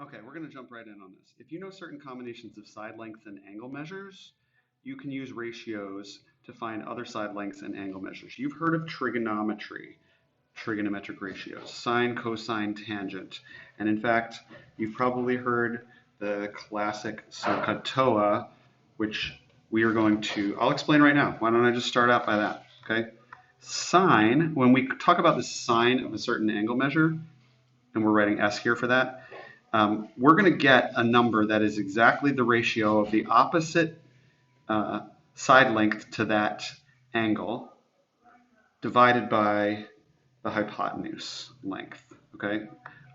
Okay, we're going to jump right in on this. If you know certain combinations of side lengths and angle measures, you can use ratios to find other side lengths and angle measures. You've heard of trigonometry, trigonometric ratios, sine, cosine, tangent. And in fact, you've probably heard the classic SOHCAHTOA, which we are going to, I'll explain right now. Why don't I just start out by that, okay? Sine, when we talk about the sine of a certain angle measure, and we're writing S here for that, we're going to get a number that is exactly the ratio of the opposite side length to that angle divided by the hypotenuse length. Okay.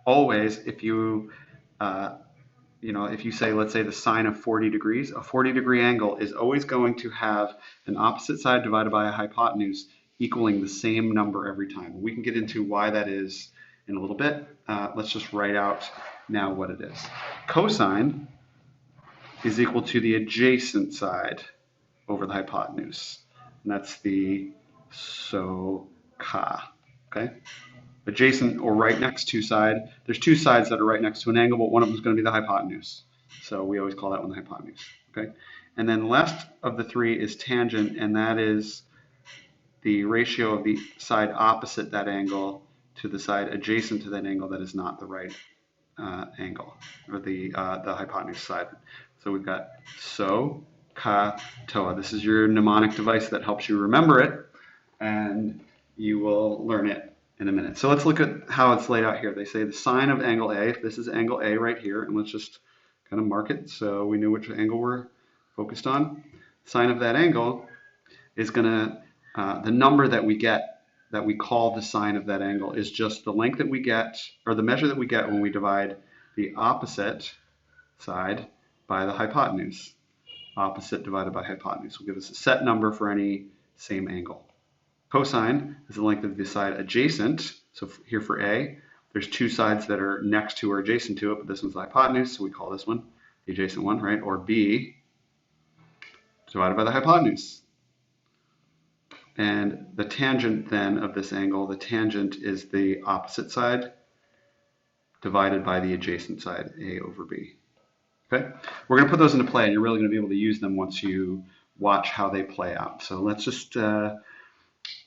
Always, if you if you say, let's say, the sine of 40 degrees, a 40-degree angle is always going to have an opposite side divided by a hypotenuse equaling the same number every time. We can get into why that is in a little bit. Let's just write out now what it is. Cosine is equal to the adjacent side over the hypotenuse. And that's the SOHCAH. Okay? Adjacent or right next to side. There's two sides that are right next to an angle, but one of them is going to be the hypotenuse. So we always call that one the hypotenuse. Okay? And then the last of the three is tangent, and that is the ratio of the side opposite that angle to the side adjacent to that angle that is not the right angle, or the hypotenuse side. So we've got SOHCAHTOA. This is your mnemonic device that helps you remember it, and you will learn it in a minute. So let's look at how it's laid out here. They say the sine of angle A. This is angle A right here, and let's just kind of mark it so we know which angle we're focused on. Sine of that angle is going to, the number that we get, that we call the sine of that angle, is just the length that we get, or the measure that we get when we divide the opposite side by the hypotenuse. Opposite divided by hypotenuse will give us a set number for any same angle. Cosine is the length of the side adjacent. So here for A, there's two sides that are next to or adjacent to it, but this one's the hypotenuse, so we call this one the adjacent one, right? Or B divided by the hypotenuse. And the tangent then of this angle, the tangent is the opposite side divided by the adjacent side, A over B. Okay? We're going to put those into play, and you're really going to be able to use them once you watch how they play out. So let's just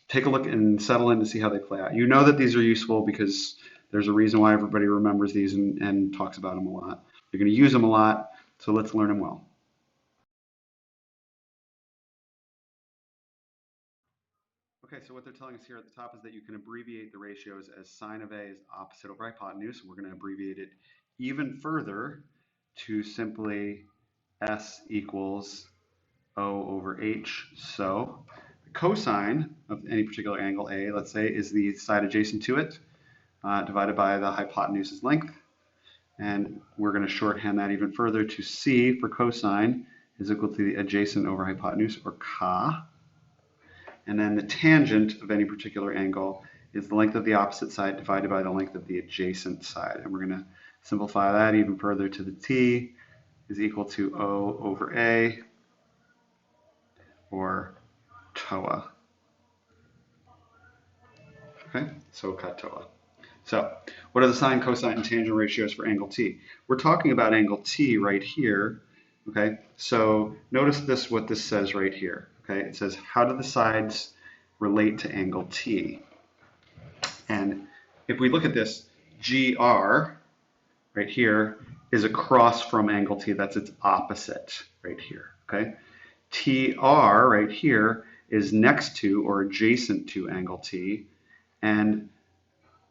take a look and settle in to see how they play out. You know that these are useful because there's a reason why everybody remembers these and talks about them a lot. You're going to use them a lot, so let's learn them well. Okay, so what they're telling us here at the top is that you can abbreviate the ratios as sine of A is opposite over hypotenuse. We're going to abbreviate it even further to simply S equals O over H. So the cosine of any particular angle A, let's say, is the side adjacent to it divided by the hypotenuse's length. And we're going to shorthand that even further to C for cosine is equal to the adjacent over hypotenuse, or CA. And then the tangent of any particular angle is the length of the opposite side divided by the length of the adjacent side. And we're going to simplify that even further to the T is equal to O over A, or TOA. Okay, SOHCAHTOA. So what are the sine, cosine, and tangent ratios for angle T? We're talking about angle T right here. Okay, so notice this, what this says right here. Okay, it says, how do the sides relate to angle T? And if we look at this, GR right here is across from angle T. That's its opposite right here. Okay, TR right here is next to or adjacent to angle T. And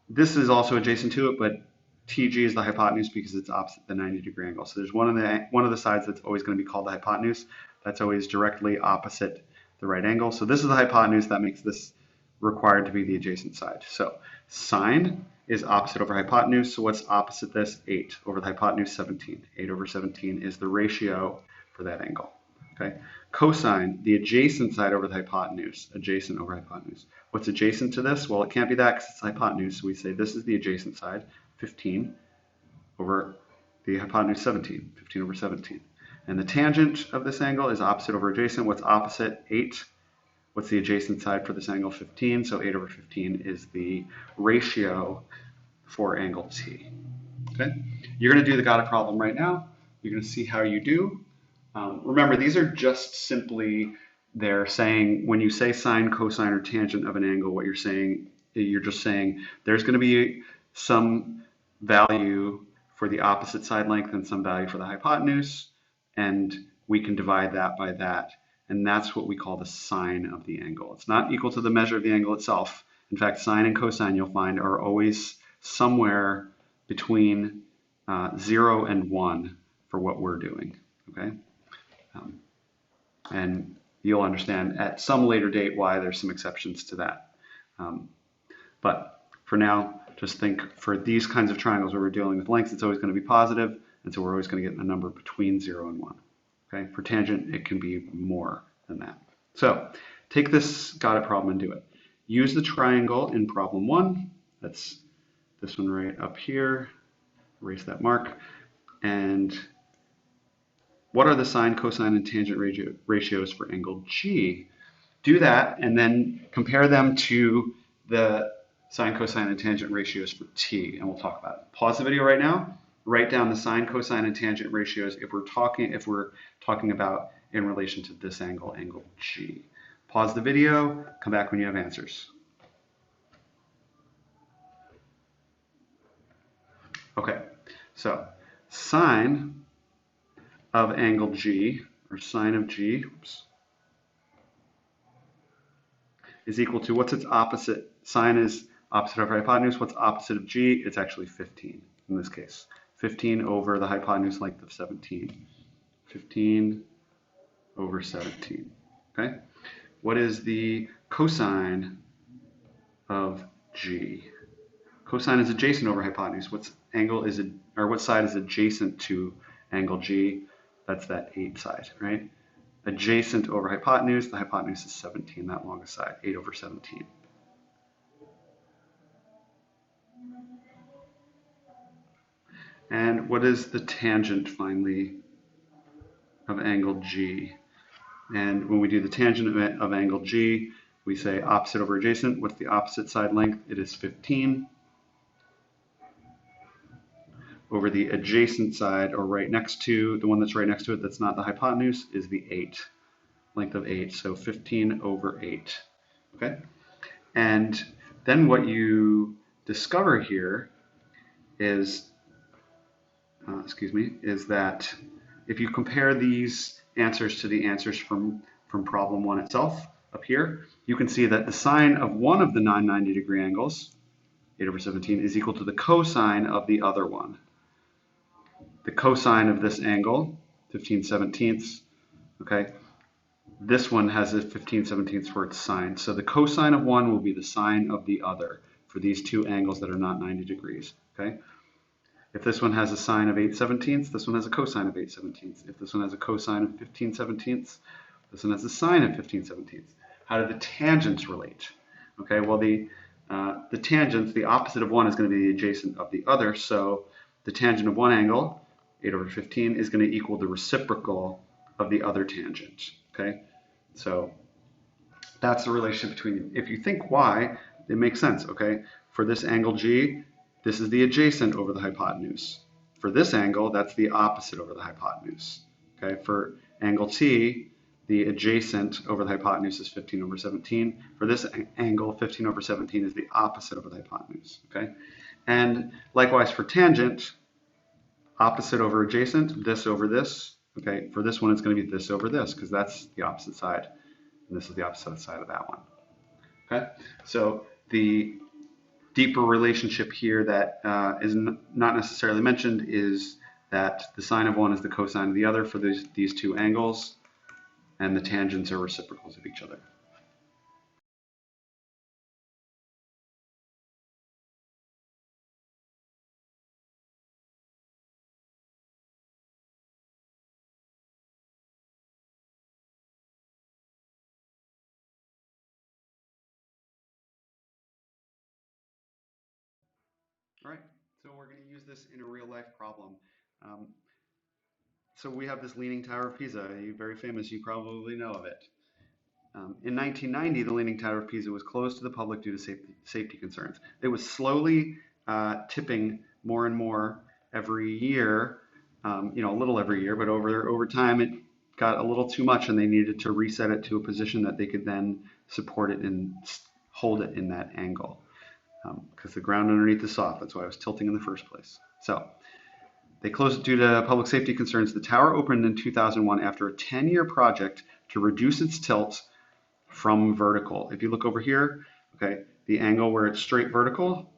this is also adjacent to it, but TG is the hypotenuse because it's opposite the 90-degree angle. So there's one of the sides that's always going to be called the hypotenuse. That's always directly opposite the right angle. So this is the hypotenuse. That makes this required to be the adjacent side. So sine is opposite over hypotenuse. So what's opposite this? 8 over the hypotenuse, 17. 8 over 17 is the ratio for that angle. Okay. Cosine, the adjacent side over the hypotenuse. Adjacent over hypotenuse. What's adjacent to this? Well, it can't be that because it's hypotenuse. So we say this is the adjacent side, 15 over the hypotenuse, 17. 15 over 17. And the tangent of this angle is opposite over adjacent. What's opposite? 8. What's the adjacent side for this angle? 15. So 8 over 15 is the ratio for angle T. Okay, you're going to do the got it problem right now. You're going to see how you do. Remember, these are just simply, they're saying, when you say sine, cosine, or tangent of an angle, what you're saying, you're just saying there's going to be some value for the opposite side length and some value for the hypotenuse, and we can divide that by that. And that's what we call the sine of the angle. It's not equal to the measure of the angle itself. In fact, sine and cosine, you'll find, are always somewhere between 0 and 1 for what we're doing. Okay? And you'll understand at some later date why there's some exceptions to that. But for now, just think for these kinds of triangles where we're dealing with lengths, it's always going to be positive, and so we're always going to get a number between 0 and 1. Okay? For tangent, it can be more than that. So take this got it problem and do it. Use the triangle in problem 1. That's this one right up here. Erase that mark. And what are the sine, cosine, and tangent ratios for angle G? Do that and then compare them to the sine, cosine, and tangent ratios for T, and we'll talk about it. Pause the video right now. Write down the sine, cosine, and tangent ratios if we're talking about in relation to this angle, angle G. Pause the video. Come back when you have answers. Okay, so sine of angle G, or sine of G, is equal to, what's its opposite? Sine is opposite over hypotenuse. What's opposite of G? It's actually 15 in this case. 15 over the hypotenuse length of 17. 15 over 17. Okay? What is the cosine of G? Cosine is adjacent over hypotenuse. What side is adjacent to angle G? That's that 8 side, right? Adjacent over hypotenuse, the hypotenuse is 17, that longest side, 8 over 17. And what is the tangent, finally, of angle G? And when we do the tangent of angle G, we say opposite over adjacent. What's the opposite side length? It is 15. Over the adjacent side, or right next to, the one that's right next to it that's not the hypotenuse, is the 8. Length of 8, so 15 over 8. Okay? And then what you discover here is, is that if you compare these answers to the answers from problem 1 itself, up here, you can see that the sine of one of the 990-degree angles, 8 over 17, is equal to the cosine of the other one. The cosine of this angle, 15/17, okay, this one has a 15/17 for its sine. So the cosine of one will be the sine of the other for these two angles that are not 90 degrees, okay? If this one has a sine of 8/17, this one has a cosine of 8/17. If this one has a cosine of 15/17, this one has a sine of 15/17. How do the tangents relate? Okay, well the tangents, the opposite of one is going to be the adjacent of the other, so the tangent of one angle, 8 over 15, is going to equal the reciprocal of the other tangent, okay? So that's the relationship between, if you think why, it makes sense, okay? For this angle G, this is the adjacent over the hypotenuse. For this angle, that's the opposite over the hypotenuse, okay? For angle T, the adjacent over the hypotenuse is 15 over 17. For this angle, 15 over 17 is the opposite over the hypotenuse, okay? And likewise for tangent, opposite over adjacent, this over this, okay? For this one, it's going to be this over this, because that's the opposite side, and this is the opposite side of that one, okay? So the deeper relationship here that is not necessarily mentioned is that the sine of one is the cosine of the other for these two angles, and the tangents are reciprocals of each other. All right, so we're going to use this in a real life problem. So we have this Leaning Tower of Pisa, very famous, you probably know of it. In 1990, the Leaning Tower of Pisa was closed to the public due to safety concerns. It was slowly tipping more and more every year, a little every year, but over time it got a little too much and they needed to reset it to a position that they could then support it and hold it in that angle. Because the ground underneath is soft. That's why I was tilting in the first place. So they closed it due to public safety concerns. The tower opened in 2001 after a 10-year project to reduce its tilt from vertical. If you look over here, okay, the angle where it's straight vertical,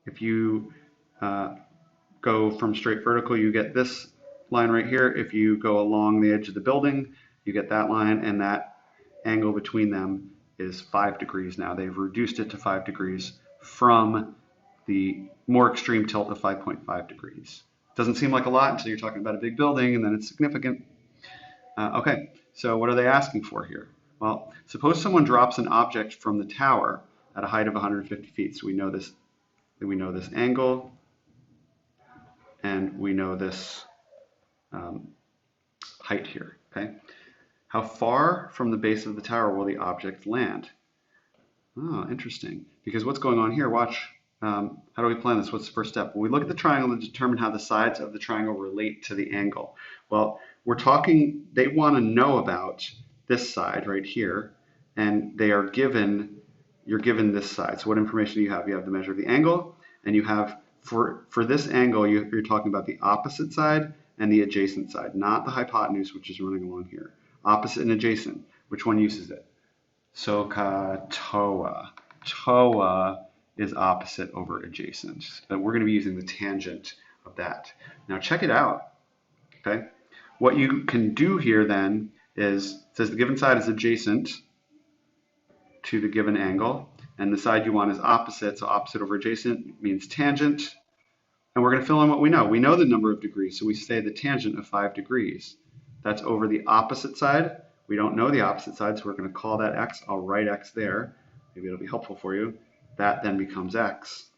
if you go from straight vertical, you get this line right here. If you go along the edge of the building, you get that line, and that angle between them is 5 degrees now. They've reduced it to 5 degrees from the more extreme tilt of 5.5 degrees. Doesn't seem like a lot until you're talking about a big building, and then it's significant. Okay, so what are they asking for here? Well, suppose someone drops an object from the tower at a height of 150 feet. So we know this angle, and we know this height here. Okay, how far from the base of the tower will the object land? Oh, interesting. Because what's going on here? Watch. How do we plan this? What's the first step? Well, we look at the triangle and determine how the sides of the triangle relate to the angle. Well, they want to know about this side right here, and you're given this side. So what information do you have? You have the measure of the angle, and you have, for this angle, you're talking about the opposite side and the adjacent side, not the hypotenuse, which is running along here. Opposite and adjacent. Which one uses it? SOHCAHTOA. TOA is opposite over adjacent. So we're going to be using the tangent of that. Now check it out. Okay, what you can do here then is, it says the given side is adjacent to the given angle, and the side you want is opposite, so opposite over adjacent means tangent. And we're going to fill in what we know. We know the number of degrees, so we say the tangent of 5 degrees. That's over the opposite side. We don't know the opposite side, so we're going to call that x. I'll write x there. Maybe it'll be helpful for you. That then becomes x.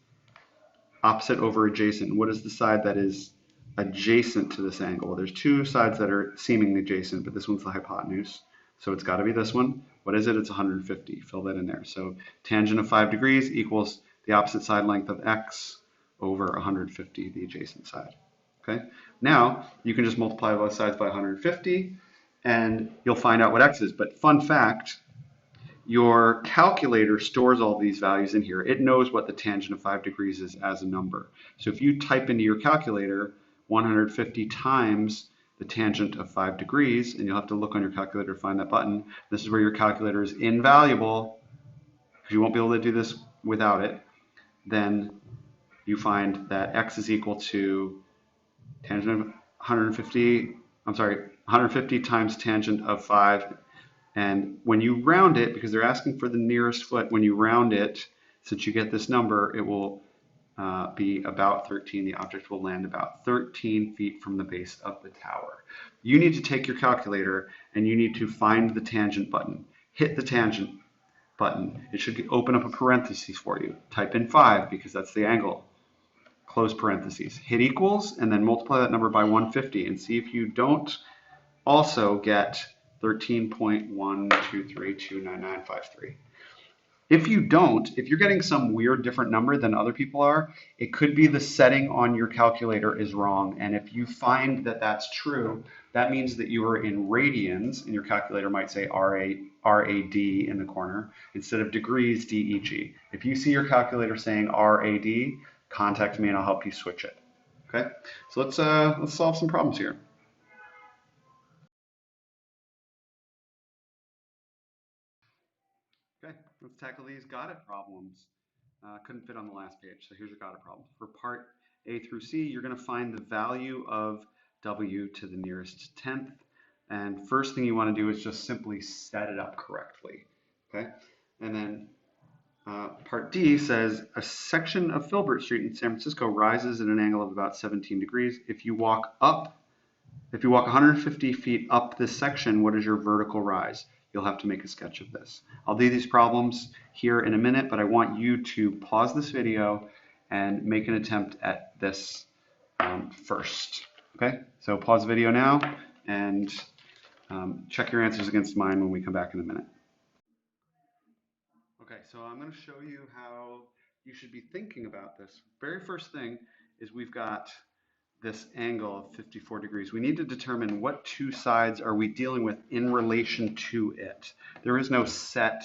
Opposite over adjacent. What is the side that is adjacent to this angle? Well, there's two sides that are seemingly adjacent, but this one's the hypotenuse. So it's got to be this one. What is it? It's 150. Fill that in there. So tangent of 5 degrees equals the opposite side length of x over 150, the adjacent side. Okay. Now you can just multiply both sides by 150, and you'll find out what x is. But fun fact, your calculator stores all these values in here. It knows what the tangent of 5 degrees is as a number. So if you type into your calculator 150 times the tangent of 5 degrees, and you'll have to look on your calculator to find that button. This is where your calculator is invaluable, because you won't be able to do this without it. Then you find that x is equal to tangent of 150 times tangent of 5. And when you round it, because they're asking for the nearest foot, when you round it, since you get this number, it will be about 13. The object will land about 13 feet from the base of the tower. You need to take your calculator and you need to find the tangent button. Hit the tangent button. It should open up a parenthesis for you. Type in 5 because that's the angle. Close parentheses. Hit equals and then multiply that number by 150 and see if you don't also get 13.123299953. If you don't, if you're getting some weird different number than other people are, it could be the setting on your calculator is wrong. And if you find that that's true, that means that you are in radians, and your calculator might say RAD in the corner instead of degrees DEG. If you see your calculator saying RAD, contact me and I'll help you switch it. Okay, so let's solve some problems here. Okay, let's tackle these got it problems. Couldn't fit on the last page, so here's your got it problem. For part A through C, you're going to find the value of W to the nearest tenth. And first thing you want to do is just simply set it up correctly. Okay, and then part D says a section of Filbert Street in San Francisco rises at an angle of about 17 degrees. If you walk 150 feet up this section, what is your vertical rise? You'll have to make a sketch of this. I'll do these problems here in a minute, but I want you to pause this video and make an attempt at this first. Okay, so pause the video now and check your answers against mine when we come back in a minute. Okay, so I'm going to show you how you should be thinking about this. Very first thing is we've got this angle of 54 degrees, we need to determine what two sides are we dealing with in relation to it. There is no set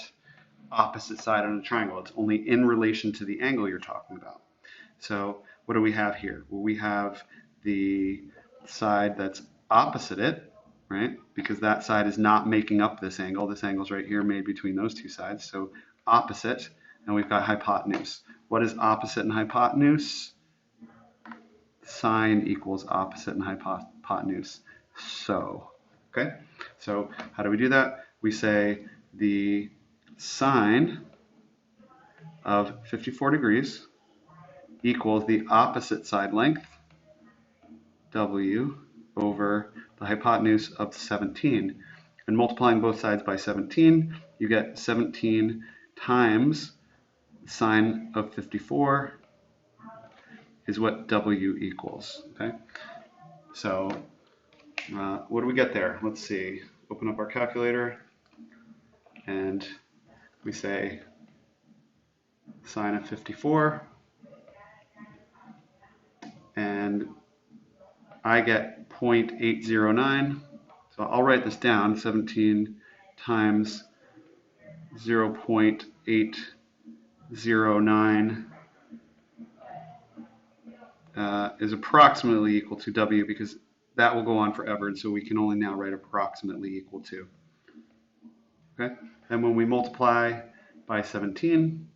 opposite side on a triangle. It's only in relation to the angle you're talking about. So what do we have here? Well, we have the side that's opposite it, right? Because that side is not making up this angle. This angle is right here made between those two sides. So opposite, and we've got hypotenuse. What is opposite and hypotenuse? Sine equals opposite and hypotenuse. So, okay? So how do we do that? We say the sine of 54 degrees equals the opposite side length, W, over the hypotenuse of 17. And multiplying both sides by 17, you get 17 times sine of 54 is what W equals. Okay, so what do we get there? Let's see. Open up our calculator, and we say sine of 54, and I get 0.809. So I'll write this down. 17 times 0.809 is approximately equal to W, because that will go on forever, and so we can only now write approximately equal to. Okay, and when we multiply by 17,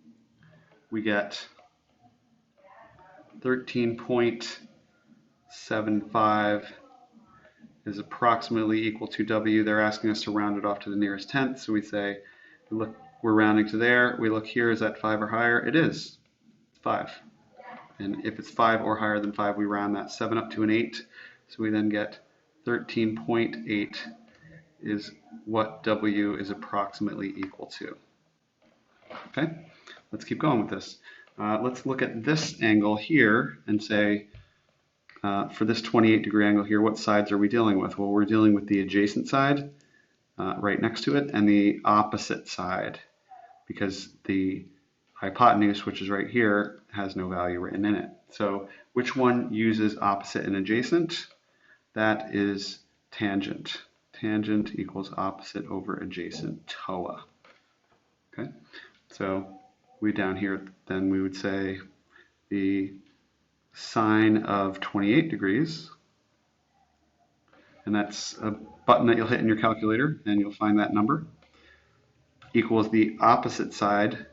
we get 13.75 is approximately equal to W. They're asking us to round it off to the nearest tenth, so we say, look, we're rounding to there. We look here, is that 5 or higher? It is 5. And if it's 5 or higher than 5, we round that 7 up to an 8. So we then get 13.8 is what W is approximately equal to. Okay, let's keep going with this. Let's look at this angle here and say, for this 28-degree angle here, what sides are we dealing with? Well, we're dealing with the adjacent side right next to it and the opposite side, because the hypotenuse, which is right here, has no value written in it. So which one uses opposite and adjacent? That is tangent. Tangent equals opposite over adjacent, TOA. Okay, so we down here, then we would say the sine of 28 degrees, and that's a button that you'll hit in your calculator and you'll find that number, equals the opposite side.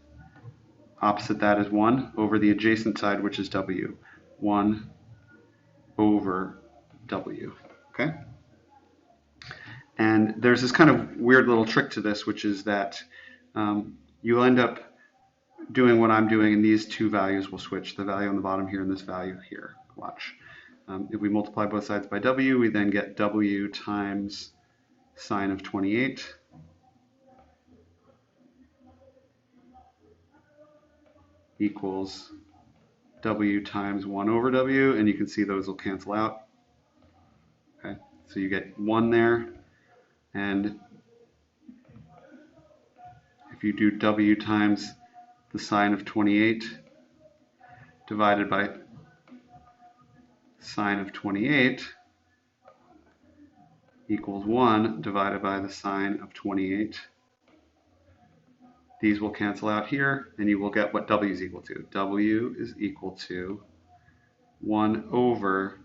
Opposite that is 1 over the adjacent side, which is W. 1 over W. Okay? And there's this kind of weird little trick to this, which is that you'll end up doing what I'm doing, and these two values will switch. The value on the bottom here and this value here. Watch. If we multiply both sides by W, we then get W times sine of 28. Equals W times 1 over W, and you can see those will cancel out. Okay, so you get 1 there, and if you do W times the sine of 28 divided by sine of 28 equals 1 divided by the sine of 28. These will cancel out here, and you will get what W is equal to. W is equal to 1 over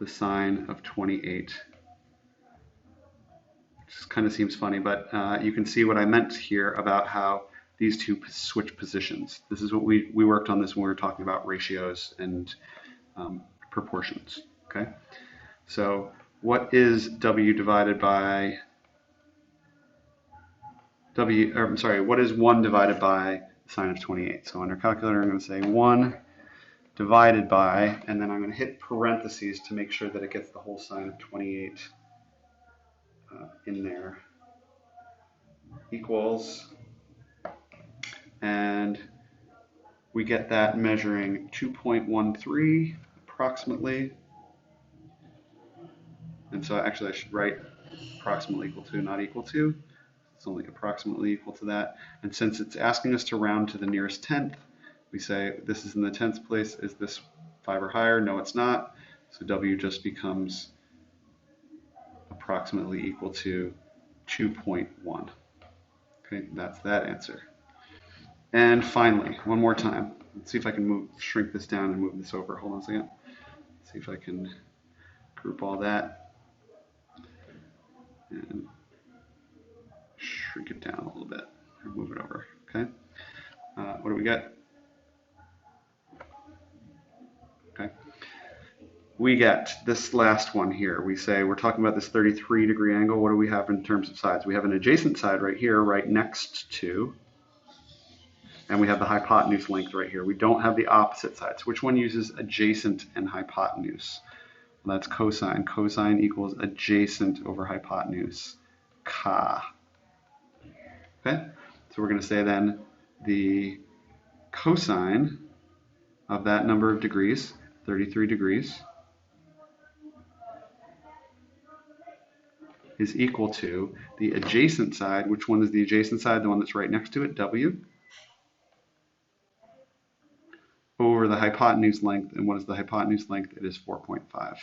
the sine of 28. Just kind of seems funny, but you can see what I meant here about how these two switch positions. This is what we worked on this when we were talking about ratios and proportions. Okay, so what is W divided by what is 1 divided by sine of 28? So on our calculator, I'm going to say 1 divided by, and then I'm going to hit parentheses to make sure that it gets the whole sine of 28 in there, equals, and we get that measuring 2.13 approximately. And so actually I should write approximately equal to, not equal to. It's only approximately equal to that. And since it's asking us to round to the nearest tenth, we say this is in the tenth place. Is this 5 or higher? No, it's not. So W just becomes approximately equal to 2.1. Okay, that's that answer. And finally, one more time. Let's see if I can shrink this down and move this over. Hold on a second. Let's see if I can group all that and shrink it down a little bit or move it over. Okay. What do we got? Okay. We get this last one here. We say we're talking about this 33-degree angle. What do we have in terms of sides? We have an adjacent side right here, right next to, and we have the hypotenuse length right here. We don't have the opposite sides. Which one uses adjacent and hypotenuse? Well, that's cosine. Cosine equals adjacent over hypotenuse. Ka. Okay? So we're going to say then the cosine of that number of degrees, 33 degrees, is equal to the adjacent side. Which one is the adjacent side? The one that's right next to it, W, over the hypotenuse length. And what is the hypotenuse length? It is 4.5.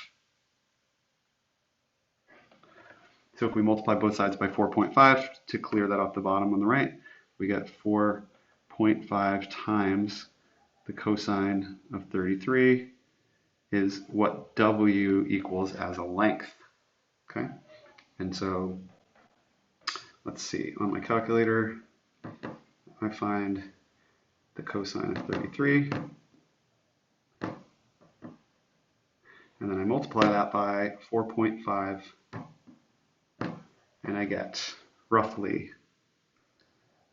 So if we multiply both sides by 4.5 to clear that off the bottom on the right, we get 4.5 times the cosine of 33 is what W equals as a length. Okay? And so let's see, on my calculator, I find the cosine of 33, and then I multiply that by 4.5, and I get roughly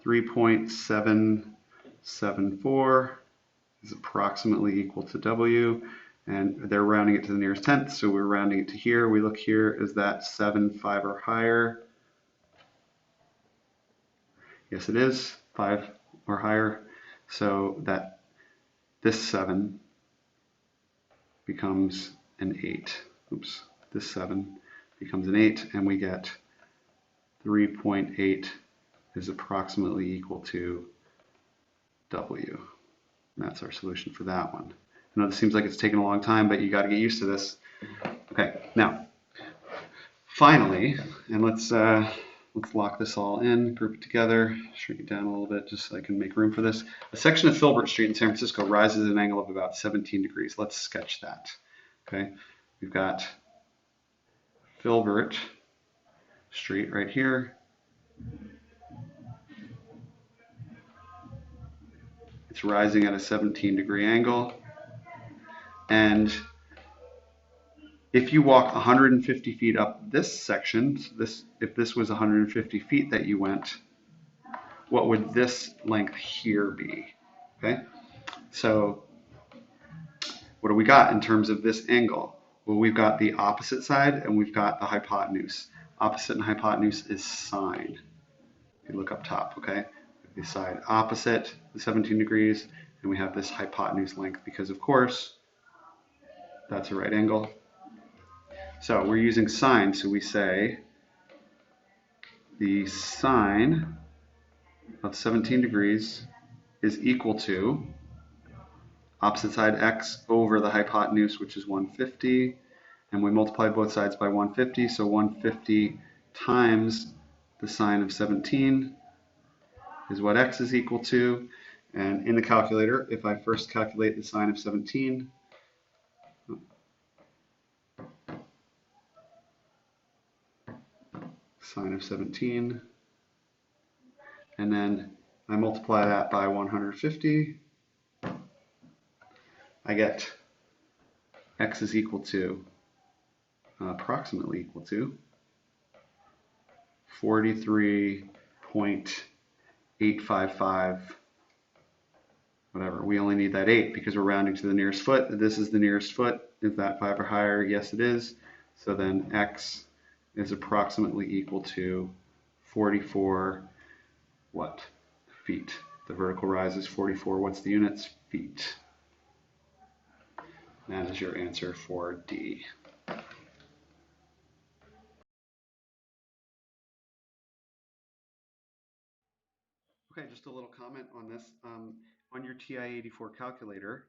3.774 is approximately equal to W, and they're rounding it to the nearest tenth, so we're rounding it to here. We look here, is that 7, 5 or higher? Yes, it is 5 or higher. So that this 7 becomes an 8. Oops, this 7 becomes an 8, and we get 3.8 is approximately equal to W. And that's our solution for that one. I know this seems like it's taken a long time, but you got to get used to this. Okay, now, finally, and let's lock this all in, group it together, shrink it down a little bit just so I can make room for this. A section of Filbert Street in San Francisco rises at an angle of about 17 degrees. Let's sketch that. Okay, we've got Filbert Street right here. It's rising at a 17-degree angle. And if you walk 150 feet up this section, if this was 150 feet that you went, what would this length here be? Okay, so what do we got in terms of this angle? Well, we've got the opposite side and we've got the hypotenuse. Opposite and hypotenuse is sine. If you look up top, okay? The side opposite, the 17 degrees, and we have this hypotenuse length because, of course, that's a right angle. So we're using sine, so we say the sine of 17 degrees is equal to opposite side x over the hypotenuse, which is 150, and we multiply both sides by 150, so 150 times the sine of 17 is what x is equal to. And in the calculator, if I first calculate the sine of 17, sine of 17, and then I multiply that by 150, I get x is equal to, approximately equal to, 43.855, whatever. We only need that 8 because we're rounding to the nearest foot. This is the nearest foot. Is that 5 or higher? Yes, it is. So then x is approximately equal to 44 what? Feet. The vertical rise is 44. What's the units? Feet. That is your answer for D. Okay, just a little comment on this. On your TI-84 calculator,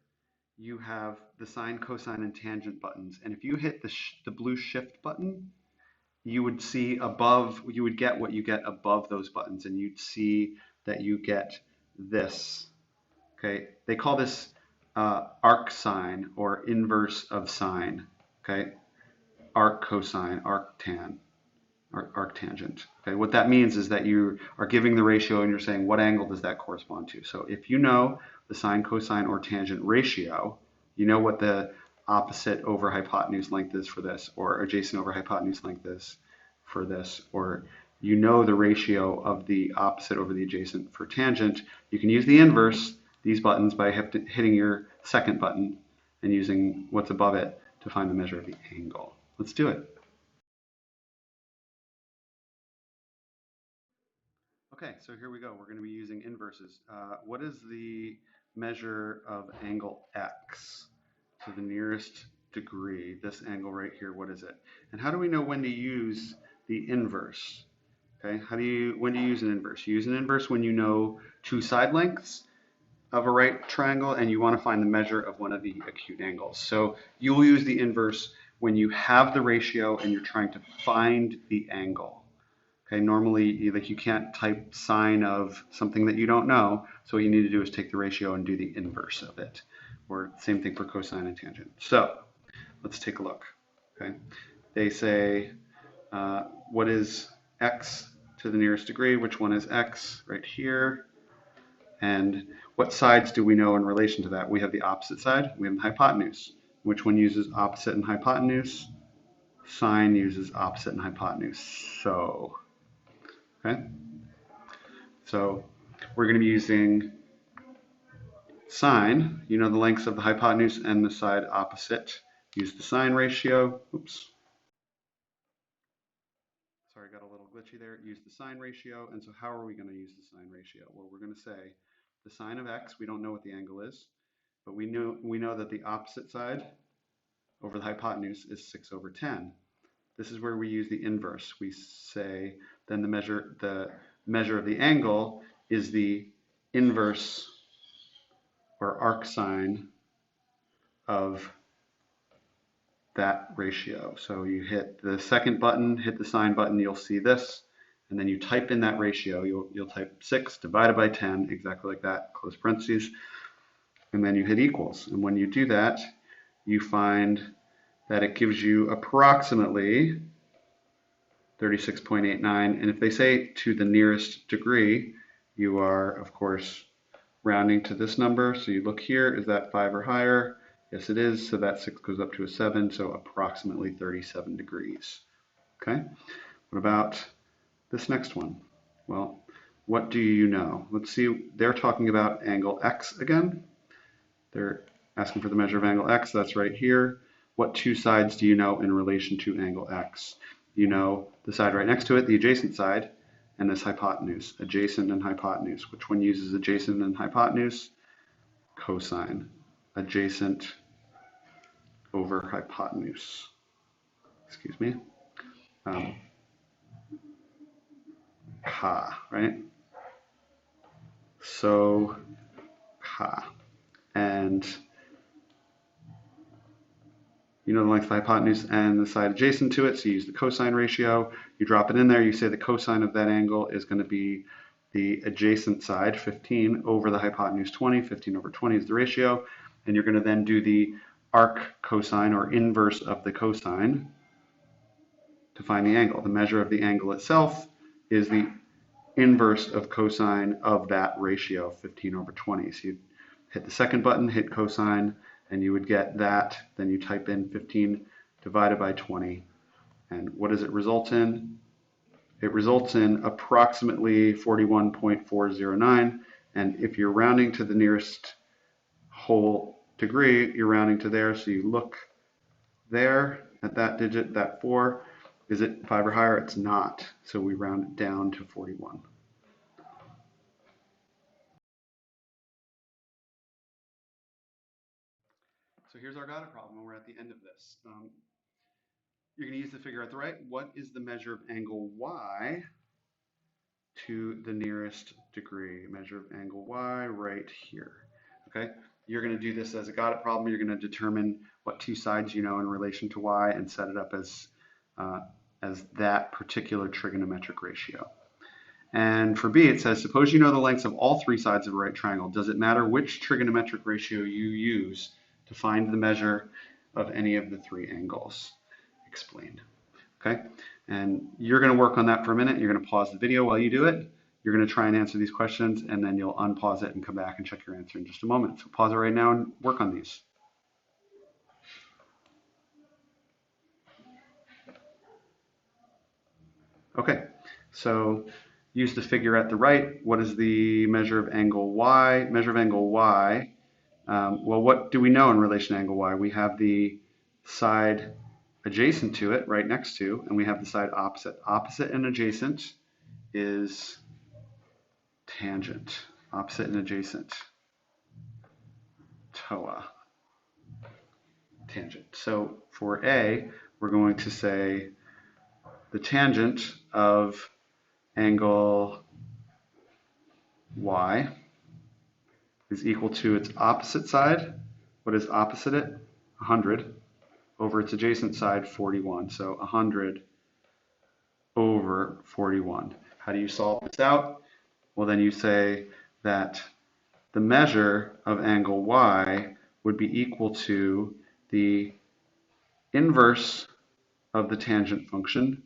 you have the sine, cosine, and tangent buttons. And if you hit the blue shift button, you would see above, you would get what you get above those buttons, and you'd see that you get this. Okay, they call this arc sine or inverse of sine. Okay, arc cosine, arctangent. Okay, what that means is that you are giving the ratio and you're saying what angle does that correspond to. So if you know the sine, cosine, or tangent ratio, you know what the opposite over hypotenuse length is for this, or adjacent over hypotenuse length is for this, or you know the ratio of the opposite over the adjacent for tangent, you can use the inverse, these buttons, by hitting your second button and using what's above it to find the measure of the angle. Let's do it. Okay, so here we go. We're going to be using inverses. What is the measure of angle x to the nearest degree? This angle right here, what is it? And how do we know when to use the inverse? Okay, when do you use an inverse? You use an inverse when you know two side lengths of a right triangle and you want to find the measure of one of the acute angles. So you will use the inverse when you have the ratio and you're trying to find the angle. Okay, normally you can't type sine of something that you don't know, so what you need to do is take the ratio and do the inverse of it. Or same thing for cosine and tangent. So let's take a look. Okay, they say what is x to the nearest degree? Which one is x right here? And what sides do we know in relation to that? We have the opposite side, we have the hypotenuse. Which one uses opposite and hypotenuse? Sine uses opposite and hypotenuse. Okay, so we're going to be using sine. You know the lengths of the hypotenuse and the side opposite. Use the sine ratio. Oops. Sorry, got a little glitchy there. Use the sine ratio. And so how are we going to use the sine ratio? Well, we're going to say the sine of x, we don't know what the angle is, but we know that the opposite side over the hypotenuse is 6 over 10. This is where we use the inverse. We say then the measure of the angle is the inverse or arc sine of that ratio. So you hit the second button, hit the sine button, you'll see this, and then you type in that ratio. You'll type 6 divided by 10, exactly like that, close parentheses, and then you hit equals. And when you do that, you find that it gives you approximately 36.89. And if they say to the nearest degree, you are, of course, rounding to this number. So you look here, is that 5 or higher? Yes, it is. So that 6 goes up to a 7, so approximately 37 degrees. Okay, what about this next one? Well, what do you know? Let's see, they're talking about angle x again. They're asking for the measure of angle x, that's right here. What two sides do you know in relation to angle x? You know the side right next to it, the adjacent side, and this hypotenuse, adjacent and hypotenuse. Which one uses adjacent and hypotenuse? Cosine, adjacent over hypotenuse. Excuse me. Ka, right? So, ka. And you know the length of the hypotenuse and the side adjacent to it, so you use the cosine ratio. You drop it in there, you say the cosine of that angle is going to be the adjacent side, 15, over the hypotenuse, 20. 15 over 20 is the ratio. And you're going to then do the arc cosine, or inverse of the cosine, to find the angle. The measure of the angle itself is the inverse of cosine of that ratio, 15 over 20. So you hit the second button, hit cosine, and you would get that. Then you type in 15 divided by 20. And what does it result in? It results in approximately 41.409. And if you're rounding to the nearest whole degree, you're rounding to there. So you look there at that digit, that 4. Is it 5 or higher? It's not. So we round it down to 41. So here's our got it problem, and we're at the end of this. You're going to use the figure at the right. What is the measure of angle y to the nearest degree? Measure of angle y right here. Okay. you're going to do this as a got it problem. You're going to determine what two sides you know in relation to y and set it up as that particular trigonometric ratio. And for B, it says, suppose you know the lengths of all three sides of a right triangle. Does it matter which trigonometric ratio you use to find the measure of any of the three angles? Explain. Okay, and you're going to work on that for a minute. You're going to pause the video while you do it. You're going to try and answer these questions, and then you'll unpause it and come back and check your answer in just a moment. So pause it right now and work on these. Okay, so use the figure at the right. What is the measure of angle y? Measure of angle y. Well, what do we know in relation to angle y? We have the side adjacent to it, right next to, and we have the side opposite. Opposite and adjacent is tangent. Opposite and adjacent. TOA. Tangent. So for A, we're going to say the tangent of angle y is equal to its opposite side. What is opposite it? 100 over its adjacent side, 41. So 100 over 41. How do you solve this out? Well, then you say that the measure of angle y would be equal to the inverse of the tangent function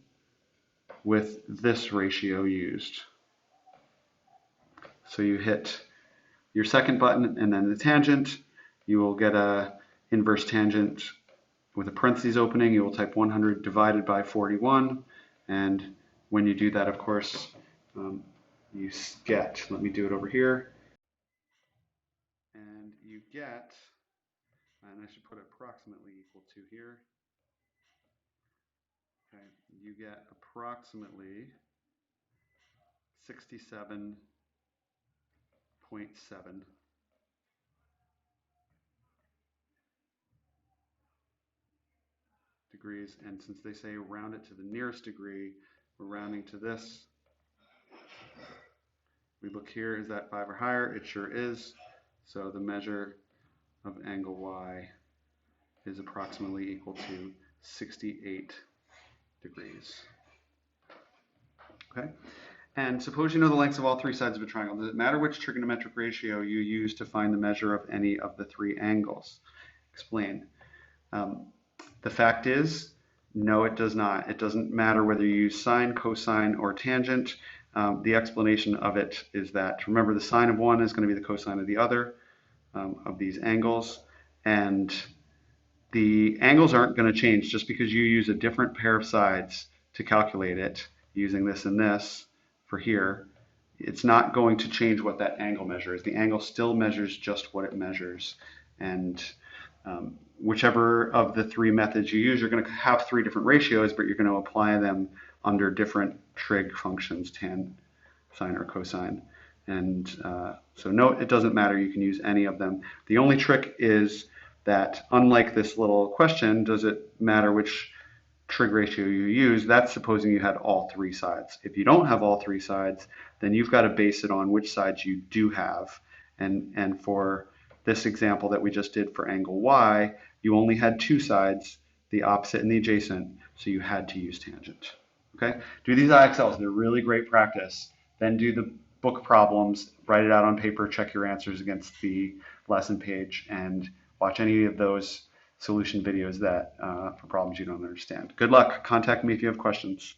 with this ratio used. So you hit your second button and then the tangent. You will get a inverse tangent with a parentheses opening. You will type 100 divided by 41. And when you do that, of course, you get, let me do it over here. And you get, and I should put approximately equal to here. Okay, you get approximately 67.7 degrees, and since they say round it to the nearest degree, we're rounding to this. We look here, is that 5 or higher? It sure is. So the measure of angle y is approximately equal to 68 degrees. Okay? And suppose you know the lengths of all three sides of a triangle. Does it matter which trigonometric ratio you use to find the measure of any of the three angles? Explain. The fact is, no, it does not. It doesn't matter whether you use sine, cosine, or tangent. The explanation of it is that, remember, the sine of one is going to be the cosine of the other of these angles. And the angles aren't going to change just because you use a different pair of sides to calculate it using this and this for here. It's not going to change what that angle measures. The angle still measures just what it measures. And whichever of the three methods you use, you're going to have three different ratios, but you're going to apply them under different trig functions, tan, sine, or cosine. And so note, it doesn't matter. You can use any of them. The only trick is that, unlike this little question, does it matter which trig ratio you use? That's supposing you had all three sides. If you don't have all three sides, then you've got to base it on which sides you do have. And for this example that we just did for angle y, you only had two sides, the opposite and the adjacent, so you had to use tangent. Okay? Do these IXLs. They're really great practice. Then do the book problems, write it out on paper, check your answers against the lesson page, and watch any of those solution videos that for problems you don't understand. Good luck. Contact me if you have questions.